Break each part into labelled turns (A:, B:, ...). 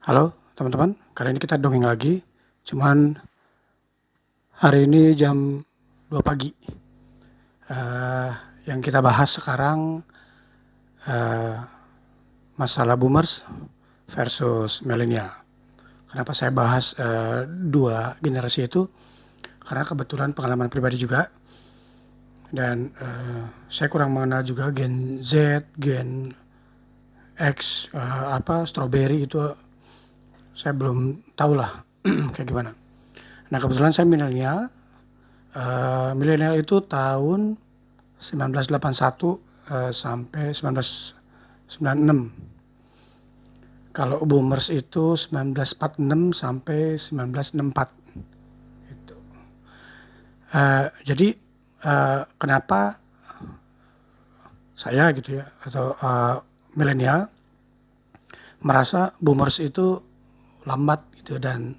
A: Halo teman-teman, kali ini kita dongeng lagi. Cuman hari ini jam 2 pagi. Eh, yang kita bahas sekarang eh, masalah boomers versus milenial. Kenapa saya bahas dua generasi itu? Karena kebetulan pengalaman pribadi juga. Dan saya kurang mengenal juga Gen Z, Gen X, strawberry itu saya belum tahu lah kayak gimana. Nah kebetulan saya milenial. Milenial itu tahun 1981 sampai 1996. Kalau boomers itu 1946 sampai 1964. Gitu. Jadi kenapa saya gitu ya atau milenial merasa boomers itu lambat gitu dan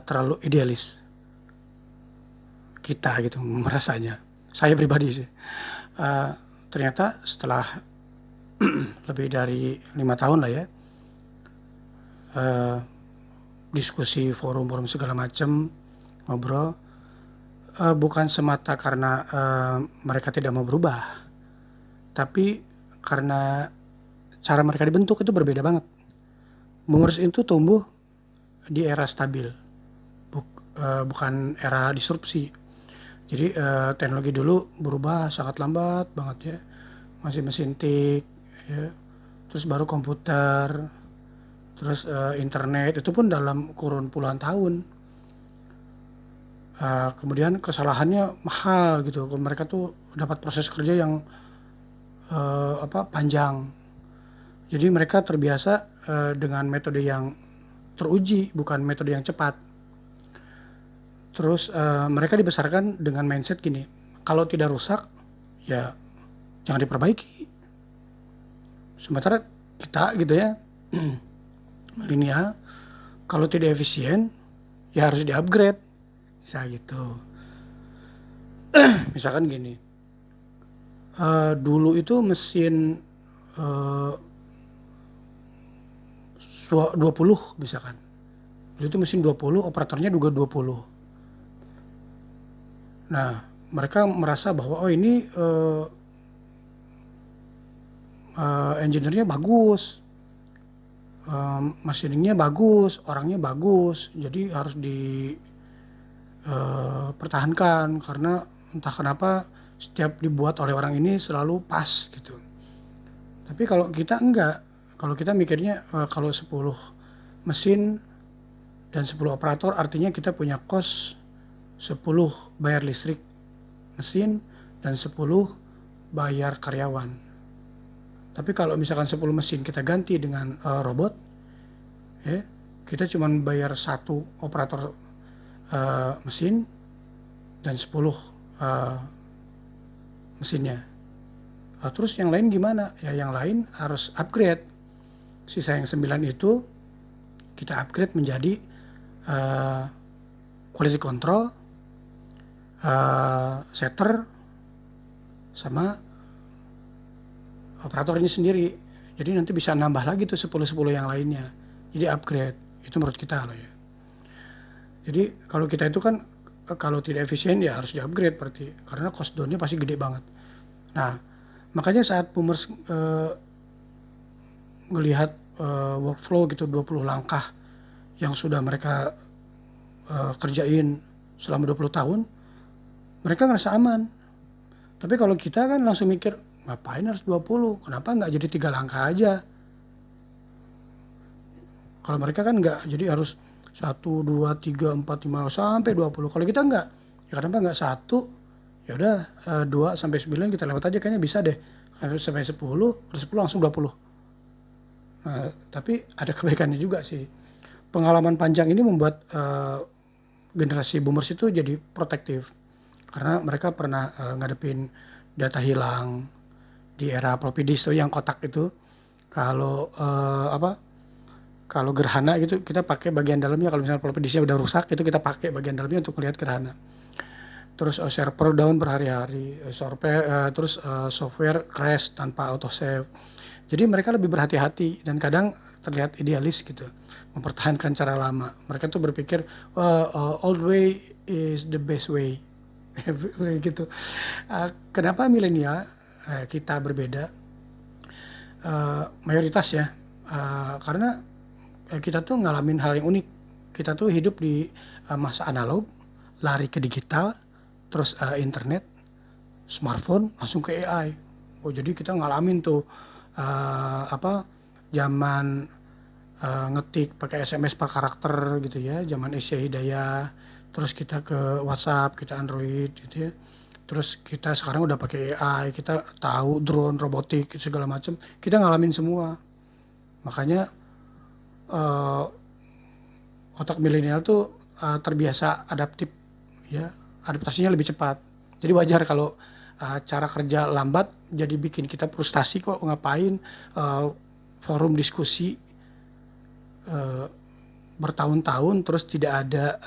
A: terlalu idealis kita gitu merasanya. Saya pribadi sih. Ternyata setelah lebih dari 5 tahun lah ya, diskusi forum-forum segala macam, ngobrol, bukan semata karena mereka tidak mau berubah, tapi karena cara mereka dibentuk itu berbeda banget. Boomers itu tumbuh di era stabil, bukan era disrupsi. Jadi teknologi dulu berubah sangat lambat banget ya, masih mesin tik, ya. Terus baru komputer, terus internet itu pun dalam kurun puluhan tahun. Kemudian kesalahannya mahal gitu, mereka tuh dapat proses kerja yang panjang. Jadi mereka terbiasa dengan metode yang teruji, bukan metode yang cepat. Terus mereka dibesarkan dengan mindset gini, kalau tidak rusak ya jangan diperbaiki. Sementara kita gitu ya, milenial, kalau tidak efisien ya harus di-upgrade. Misalnya gitu. Misalkan gini, dulu itu mesin 20 misalkan. Dulu itu mesin 20, operatornya juga 20. Nah, mereka merasa bahwa oh ini engineer-nya bagus, machiningnya bagus, orangnya bagus, jadi harus dipertahankan karena entah kenapa setiap dibuat oleh orang ini selalu pas gitu. Tapi kalau kita enggak, kalau kita mikirnya kalau 10 mesin dan 10 operator artinya kita punya cost 10 bayar listrik mesin dan 10 bayar karyawan. Tapi kalau misalkan 10 mesin kita ganti dengan robot, ya, kita cuma bayar 1 operator mesin dan 10 mesinnya. Terus yang lain gimana? Ya yang lain harus upgrade. Sisa yang 9 itu kita upgrade menjadi quality control, setter, sama operator ini sendiri. Jadi nanti bisa nambah lagi tuh 10-10 yang lainnya. Jadi upgrade. Itu menurut kita loh ya. Jadi kalau kita itu kan kalau tidak efisien ya harus di-upgrade berarti. Karena cost down-nya pasti gede banget. Nah, makanya saat boomers ngelihat workflow gitu 20 langkah yang sudah mereka kerjain selama 20 tahun, mereka ngerasa aman. Tapi kalau kita kan langsung mikir, ngapain harus 20? Kenapa nggak jadi 3 langkah aja? Kalau mereka kan nggak, jadi harus 1, 2, 3, 4, 5 sampai 20. Kalau kita nggak, ya kenapa nggak 1? Ya udah 2 sampai 9 kita lewat aja, kayaknya bisa deh. Harus sampai 10, terus 10 langsung 20. Nah, tapi ada kebaikannya juga sih. Pengalaman panjang ini membuat generasi boomers itu jadi protektif. Karena mereka pernah ngadepin data hilang di era floppy disk yang kotak itu. Kalau kalau gerhana gitu kita pakai bagian dalamnya, kalau misalnya floppy disknya udah rusak itu kita pakai bagian dalamnya untuk melihat gerhana. Terus server down berhari-hari, terus software crash tanpa autosave. Jadi mereka lebih berhati-hati dan kadang terlihat idealis gitu, mempertahankan cara lama. Mereka tuh berpikir old way is the best way. Gitu. Kenapa milenial kita berbeda? Mayoritas ya, karena kita tuh ngalamin hal yang unik. Kita tuh hidup di masa analog, lari ke digital, terus internet, smartphone, langsung ke AI. Oh, jadi kita ngalamin tuh zaman ngetik pakai SMS per karakter gitu ya, zaman Asia Hidayah. Terus kita ke WhatsApp, kita Android gitu ya. Terus kita sekarang udah pakai AI, kita tahu drone, robotik, segala macam. Kita ngalamin semua. Makanya eh, otak milenial tuh terbiasa adaptif, ya, adaptasinya lebih cepat. Jadi wajar kalau cara kerja lambat, jadi bikin kita frustasi kok ngapain forum diskusi bertahun-tahun terus tidak ada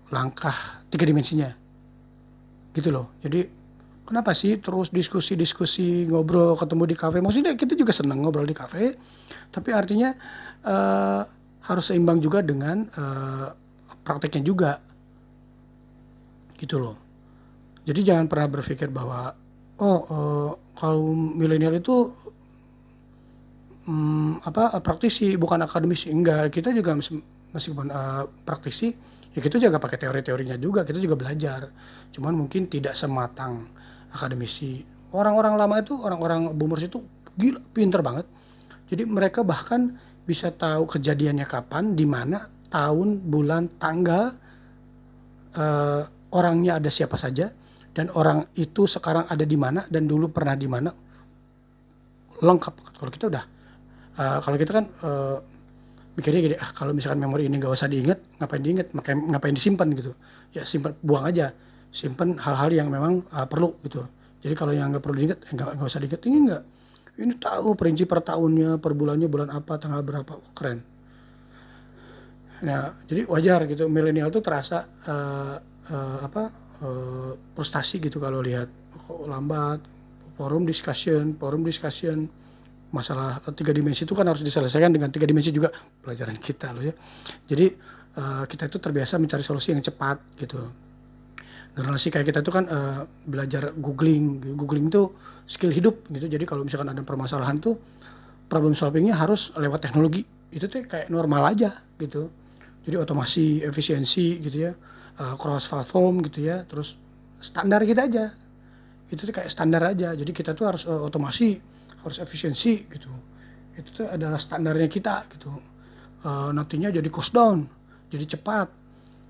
A: langkah tiga dimensinya gitu loh. Jadi kenapa sih terus diskusi-diskusi, ngobrol, ketemu di kafe? Maksudnya kita juga seneng ngobrol di kafe, tapi artinya eh, harus seimbang juga dengan prakteknya juga gitu loh. Jadi jangan pernah berpikir bahwa kaum milenial itu praktisi bukan akademisi. Enggak, kita juga meskipun praktisi, ya kita juga pakai teori-teorinya juga, kita juga belajar. Cuman mungkin tidak sematang akademisi. Orang-orang lama itu, orang-orang boomers itu gila, pinter banget. Jadi mereka bahkan bisa tahu kejadiannya kapan, di mana, tahun, bulan, tanggal, orangnya ada siapa saja, dan orang itu sekarang ada di mana dan dulu pernah di mana, lengkap. Kalau kita kan mikirnya gini, kalau misalkan memori ini nggak usah diingat, ngapain ngapain disimpan gitu. Ya simpan, buang aja, simpan hal-hal yang memang perlu gitu. Jadi kalau yang nggak perlu diingat, nggak usah diingat. Ini tahu perinci per tahunnya, per bulannya, bulan apa, tanggal berapa. Keren. Nah, jadi wajar gitu, milenial tuh terasa frustasi gitu kalau lihat kok lambat. Forum discussion, masalah tiga dimensi itu kan harus diselesaikan dengan tiga dimensi juga, pelajaran kita loh ya. Jadi kita itu terbiasa mencari solusi yang cepat gitu. Generasi kayak kita itu kan belajar googling itu skill hidup gitu. Jadi kalau misalkan ada permasalahan tuh, problem solvingnya harus lewat teknologi. Itu tuh kayak normal aja gitu. Jadi otomasi, efisiensi gitu ya, cross platform gitu ya, terus standar kita aja. Itu tuh kayak standar aja. Jadi kita tuh harus otomasi, harus efisiensi gitu. Itu tuh adalah standarnya kita gitu. Nantinya jadi cost down, jadi cepat.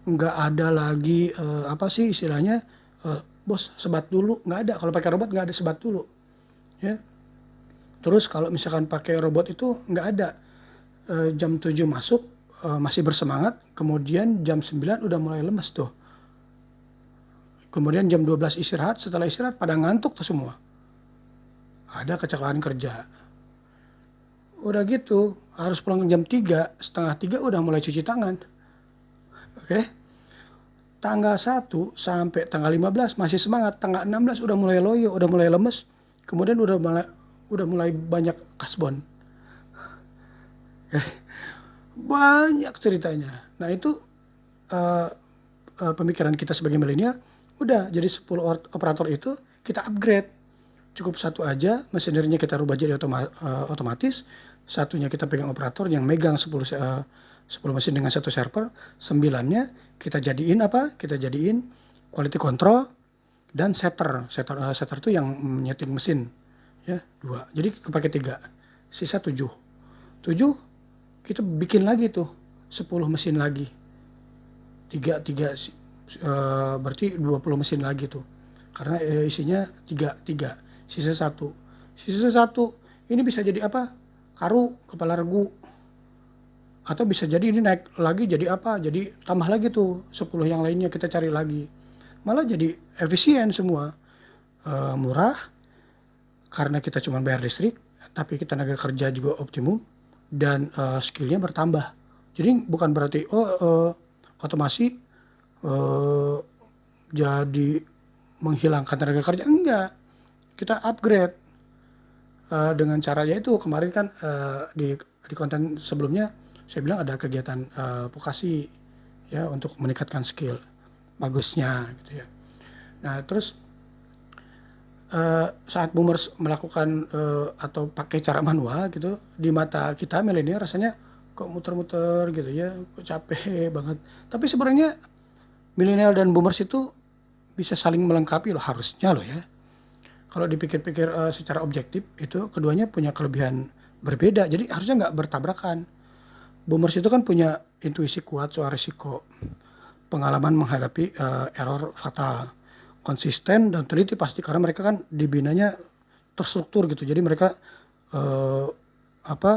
A: Nggak ada lagi apa sih istilahnya, bos sebat dulu, nggak ada. Kalau pakai robot nggak ada sebat dulu, ya. Terus kalau misalkan pakai robot itu nggak ada jam 7 masuk masih bersemangat, kemudian jam 9 udah mulai lemes tuh. Kemudian jam 12 istirahat, setelah istirahat pada ngantuk tuh semua. Ada kecelakaan kerja. Udah gitu, harus pulang jam 3, setengah 3 udah mulai cuci tangan. Oke. Tanggal 1 sampai tanggal 15 masih semangat, tanggal 16 udah mulai loyo, udah mulai lemes. Kemudian udah mulai banyak kasbon. Banyak ceritanya. Nah, itu pemikiran kita sebagai milenial, udah jadi 10 operator itu kita upgrade. Cukup satu aja, mesinirnya kita rubah jadi otomatis. Satunya kita pegang operator yang megang 10 mesin dengan satu server. 9-nya kita jadiin apa? Kita jadiin quality control dan setter. Setter itu yang menyeting mesin. Ya, 2. Jadi kepake 3. Sisa 7. 7 kita bikin lagi tuh 10 mesin lagi. 3 berarti 20 mesin lagi tuh. Karena isinya 3. Sisa 1. Sisa 1 ini bisa jadi apa? Karu, kepala regu. Atau bisa jadi ini naik lagi jadi apa? Jadi tambah lagi tuh 10 yang lainnya kita cari lagi. Malah jadi efisien semua. Murah karena kita cuma bayar listrik, tapi kita tenaga kerja juga optimum dan skillnya bertambah. Jadi bukan berarti otomasi jadi menghilangkan tenaga kerja, enggak. Kita upgrade dengan caranya itu kemarin kan di konten sebelumnya saya bilang ada kegiatan vokasi ya untuk meningkatkan skill bagusnya gitu ya. Nah terus saat boomers melakukan atau pakai cara manual gitu di mata kita milenial rasanya kok muter-muter gitu ya, kok capek banget. Tapi sebenarnya milenial dan boomers itu bisa saling melengkapi loh harusnya loh ya. Kalau dipikir-pikir secara objektif itu keduanya punya kelebihan berbeda. Jadi harusnya nggak bertabrakan. Boomers itu kan punya intuisi kuat soal risiko, pengalaman menghadapi error fatal, konsisten dan teliti pasti karena mereka kan dibinanya terstruktur gitu. Jadi mereka eh, apa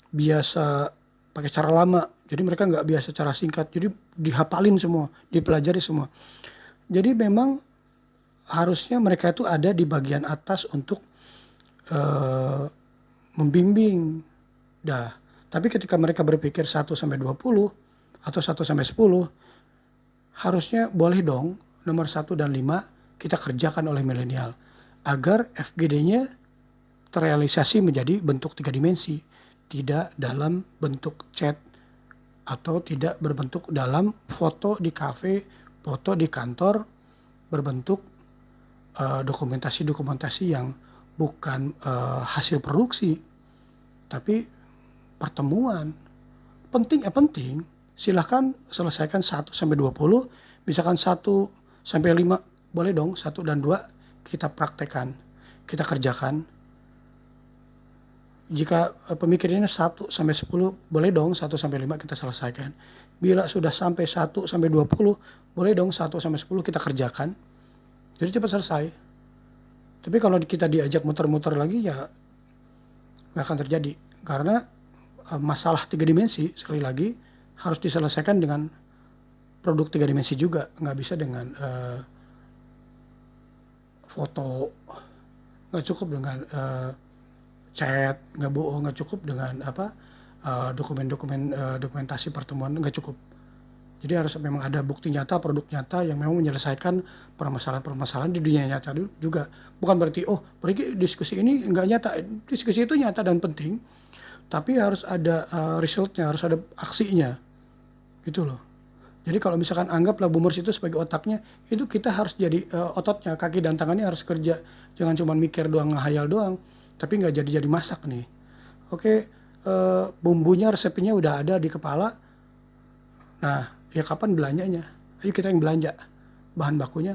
A: biasa pakai cara lama. Jadi mereka nggak biasa cara singkat. Jadi dihafalin semua, dipelajari semua. Jadi memang harusnya mereka itu ada di bagian atas untuk eh, membimbing. Dah. Tapi ketika mereka berpikir 1 sampai 20 atau 1 sampai 10, harusnya boleh dong nomor 1 dan 5 kita kerjakan oleh milenial agar FGD-nya terrealisasi menjadi bentuk 3 dimensi, tidak dalam bentuk chat atau tidak berbentuk dalam foto di kafe, foto di kantor, berbentuk dokumentasi-dokumentasi yang bukan hasil produksi, tapi pertemuan. Penting ya penting, silahkan selesaikan 1 sampai 20, misalkan 1 sampai 5, boleh dong 1 dan 2 kita praktekkan, kita kerjakan. Jika pemikirannya 1 sampai 10, boleh dong 1 sampai 5 kita selesaikan. Bila sudah sampai 1 sampai 20, boleh dong 1 sampai 10 kita kerjakan. Jadi cepat selesai. Tapi kalau kita diajak muter-muter lagi ya nggak akan terjadi. Karena masalah 3 dimensi sekali lagi harus diselesaikan dengan produk 3 dimensi juga. Nggak bisa dengan foto, nggak cukup dengan chat, nggak cukup dengan dokumentasi pertemuan, nggak cukup. Jadi harus memang ada bukti nyata, produk nyata yang memang menyelesaikan permasalahan-permasalahan di dunia nyata juga. Bukan berarti berarti diskusi ini nggak nyata. Diskusi itu nyata dan penting, tapi harus ada resultnya, harus ada aksinya, gitu loh. Jadi kalau misalkan anggaplah boomers itu sebagai otaknya, itu kita harus jadi ototnya, kaki dan tangannya harus kerja. Jangan cuma mikir doang, ngehayal doang, tapi nggak jadi masak nih. Oke, bumbunya, resepnya udah ada di kepala. Nah, ya kapan belanjanya? Ayo kita yang belanja. Bahan bakunya,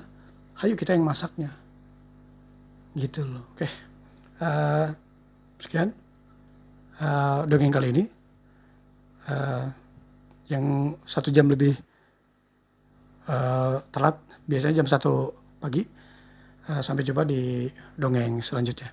A: ayo kita yang masaknya. Gitu loh. Oke, sekian dongeng kali ini. Yang 1 jam lebih telat, biasanya jam 1 pagi. Sampai jumpa di dongeng selanjutnya.